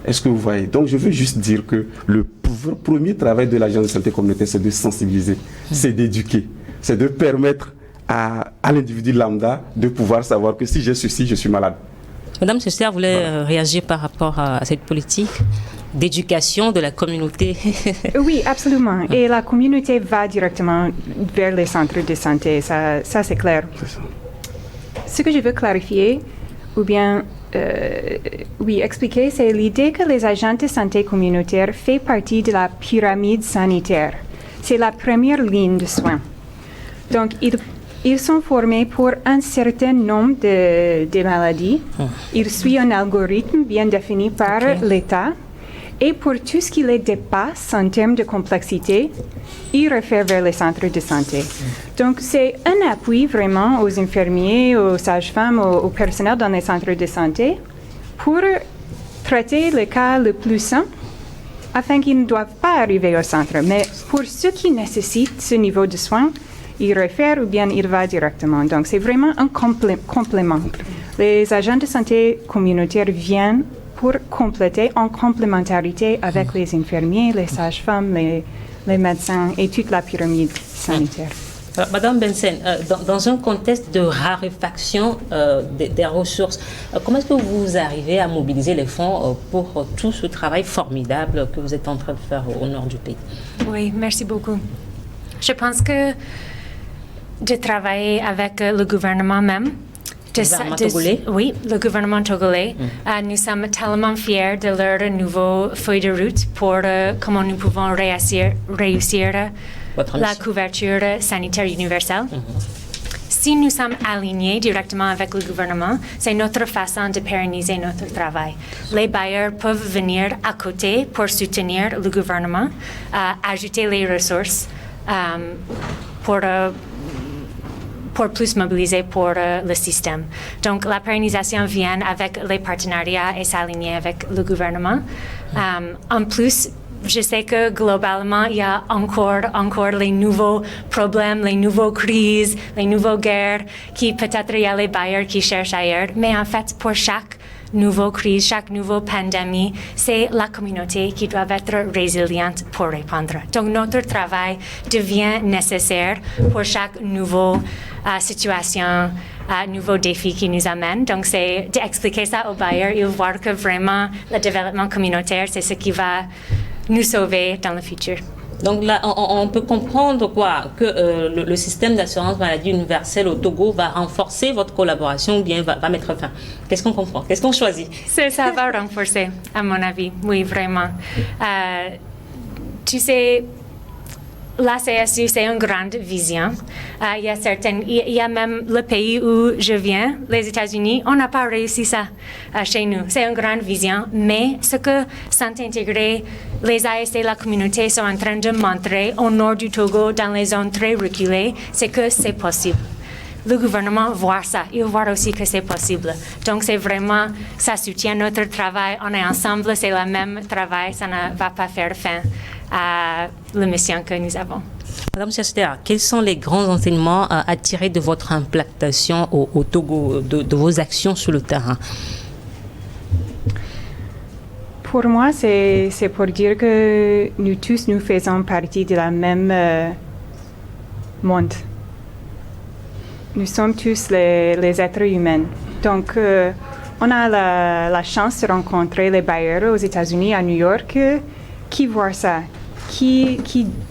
Est-ce que vous voyez? Donc je veux juste dire que le premier travail de l'agence de santé communautaire, c'est de sensibiliser, c'est d'éduquer, c'est de permettre à l'individu lambda de pouvoir savoir que si j'ai ceci, je suis malade. Madame Sester voulait réagir par rapport à cette politique d'éducation de la communauté. Oui, absolument. Et la communauté va directement vers les centres de santé, ça c'est clair. C'est ça. Ce que je veux clarifier, ou bien expliquer, c'est l'idée que les agents de santé communautaire font partie de la pyramide sanitaire. C'est la première ligne de soins. Donc, ils sont formés pour un certain nombre de maladies. Ils suivent un algorithme bien défini par l'État. Et pour tout ce qui les dépasse en termes de complexité, ils réfèrent vers les centres de santé. Donc, c'est un appui vraiment aux infirmiers, aux sages-femmes, au personnel dans les centres de santé pour traiter les cas les plus simples afin qu'ils ne doivent pas arriver au centre. Mais pour ceux qui nécessitent ce niveau de soins, ils réfèrent ou bien ils vont directement. Donc, c'est vraiment un complément. Les agents de santé communautaire viennent pour compléter en complémentarité avec les infirmiers, les sages-femmes, les médecins et toute la pyramide sanitaire. Alors, Madame Bensen, dans un contexte de raréfaction des ressources, comment est-ce que vous arrivez à mobiliser les fonds pour tout ce travail formidable que vous êtes en train de faire au nord du pays? Oui, merci beaucoup. Je pense que de travailler avec le gouvernement même, oui, le gouvernement togolais. Nous sommes tellement fiers de leur nouveau feuille de route pour comment nous pouvons réussir la couverture sanitaire universelle. Si nous sommes alignés directement avec le gouvernement, c'est notre façon de pérenniser notre travail. Les bailleurs peuvent venir à côté pour soutenir le gouvernement, ajouter les ressources pour plus mobiliser pour le système. Donc, la pérennisation vient avec les partenariats et s'aligner avec le gouvernement. En plus, je sais que globalement, il y a encore les nouveaux problèmes, les nouvelles crises, les nouvelles guerres, qui peut-être il y a les bailleurs qui cherchent ailleurs. Mais en fait, pour chaque nouvelle crise, chaque nouvelle pandémie, c'est la communauté qui doit être résiliente pour répondre. Donc, notre travail devient nécessaire pour chaque nouvelle situation, nouveau défi qui nous amène. Donc, c'est d'expliquer ça aux bailleurs et voir que vraiment, le développement communautaire, c'est ce qui va nous sauver dans le futur. Donc là, on peut comprendre que le système d'assurance maladie universelle au Togo va renforcer votre collaboration ou bien va mettre fin. Qu'est-ce qu'on comprend? Qu'est-ce qu'on choisit? Ça va renforcer, à mon avis. Oui, vraiment. Tu sais, la CSU, c'est une grande vision. Il y a même le pays où je viens, les États-Unis, on n'a pas réussi ça chez nous. C'est une grande vision, mais ce que Santé intégrée, les ASC, la communauté sont en train de montrer au nord du Togo, dans les zones très reculées, c'est que c'est possible. Le gouvernement voit ça, il voit aussi que c'est possible. Donc, c'est vraiment, ça soutient notre travail, on est ensemble, c'est le même travail, ça ne va pas faire fin à la mission que nous avons. Madame Chastea, quels sont les grands enseignements à tirer de votre implantation au Togo, de vos actions sur le terrain? Pour moi, c'est pour dire que nous tous, nous faisons partie de la même monde. Nous sommes tous les êtres humains. Donc, on a la chance de rencontrer les bailleurs aux États-Unis, à New York, qui voient ça, qui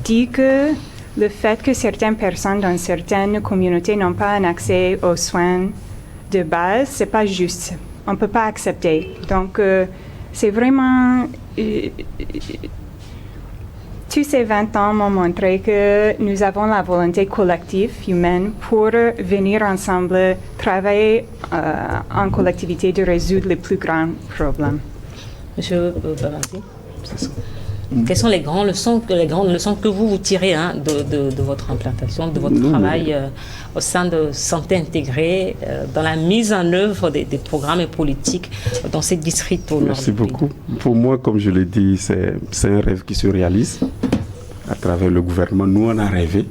dit que le fait que certaines personnes dans certaines communautés n'ont pas un accès aux soins de base, c'est pas juste. On peut pas accepter. Donc, c'est vraiment... tous ces 20 ans m'ont montré que nous avons la volonté collective humaine pour venir ensemble travailler en collectivité de résoudre les plus grands problèmes. Monsieur Bamanti, quelles sont les grandes leçons que vous tirez de votre implantation, de votre travail au sein de Santé intégrée, dans la mise en œuvre des programmes et politiques dans ces districts au nord? Merci beaucoup. Pour moi, comme je l'ai dit, c'est un rêve qui se réalise à travers le gouvernement. Nous, on a rêvé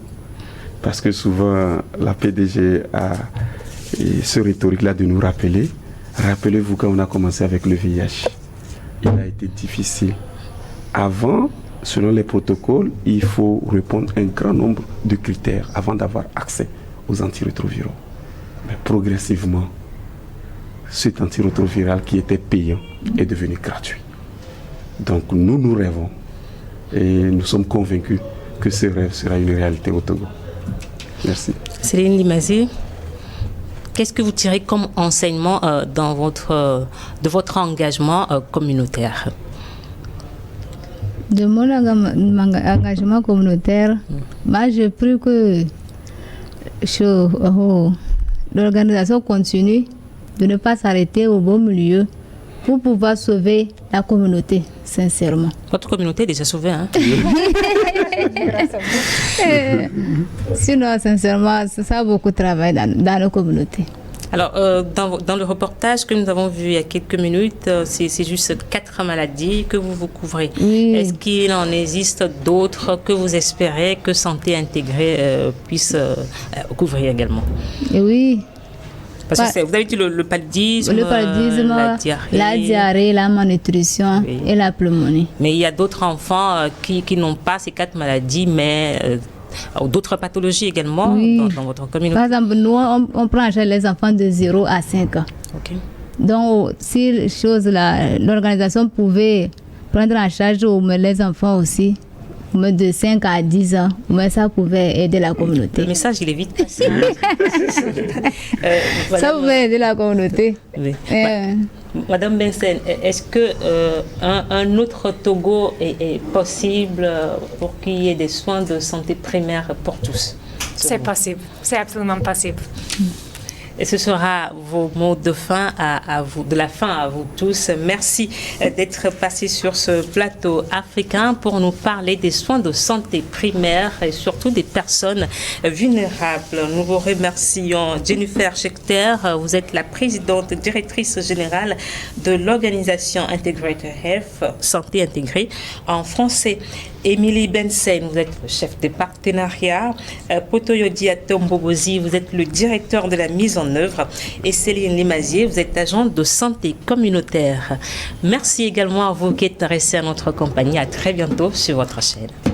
parce que souvent, la PDG a ce rhétorique-là de nous rappeler. Rappelez-vous quand on a commencé avec le VIH. Il a été difficile. Avant, selon les protocoles, il faut répondre à un grand nombre de critères avant d'avoir accès aux antirétroviraux. Mais progressivement, cet antirétroviral qui était payant est devenu gratuit. Donc nous rêvons et nous sommes convaincus que ce rêve sera une réalité au Togo. Merci. Céline Limazi, qu'est-ce que vous tirez comme enseignement de votre engagement communautaire? De mon engagement communautaire, moi je prie que l'organisation continue de ne pas s'arrêter au bon milieu pour pouvoir sauver la communauté, sincèrement. Votre communauté est déjà sauvée, hein? Sinon, sincèrement, ça a beaucoup de travail dans nos communautés. Alors, dans le reportage que nous avons vu il y a quelques minutes, c'est juste 4 maladies que vous couvrez. Oui. Est-ce qu'il en existe d'autres que vous espérez que Santé intégrée puisse couvrir également? Oui. Parce que vous avez dit le paludisme, la diarrhée, la malnutrition et la pneumonie. Mais il y a d'autres enfants qui n'ont pas ces 4 maladies, mais... d'autres pathologies également dans votre communauté? Par exemple, nous, on prend en charge les enfants de 0 à 5 ans. Okay. Donc, si l'organisation pouvait prendre en charge les enfants aussi, de 5 à 10 ans, mais ça pouvait aider la communauté. Le message, il est vite passé. Ça pouvait aider la communauté. Oui. Madame Bensen, est-ce que un autre Togo est possible pour qu'il y ait des soins de santé primaire pour tous? C'est possible, c'est absolument possible. Et ce sera vos mots de fin à vous, de la fin à vous tous. Merci d'être passés sur ce plateau africain pour nous parler des soins de santé primaire et surtout des personnes vulnérables. Nous vous remercions. Jennifer Schechter, vous êtes la présidente directrice générale de l'organisation Integrated Health, Santé intégrée en français. Émilie Bensen, vous êtes le chef des partenariats. Potoyodi Atombobozi, vous êtes le directeur de la mise en en œuvre. Et Céline Limazier, vous êtes agente de santé communautaire. Merci également à vous qui êtes restés à notre compagnie. À très bientôt sur votre chaîne.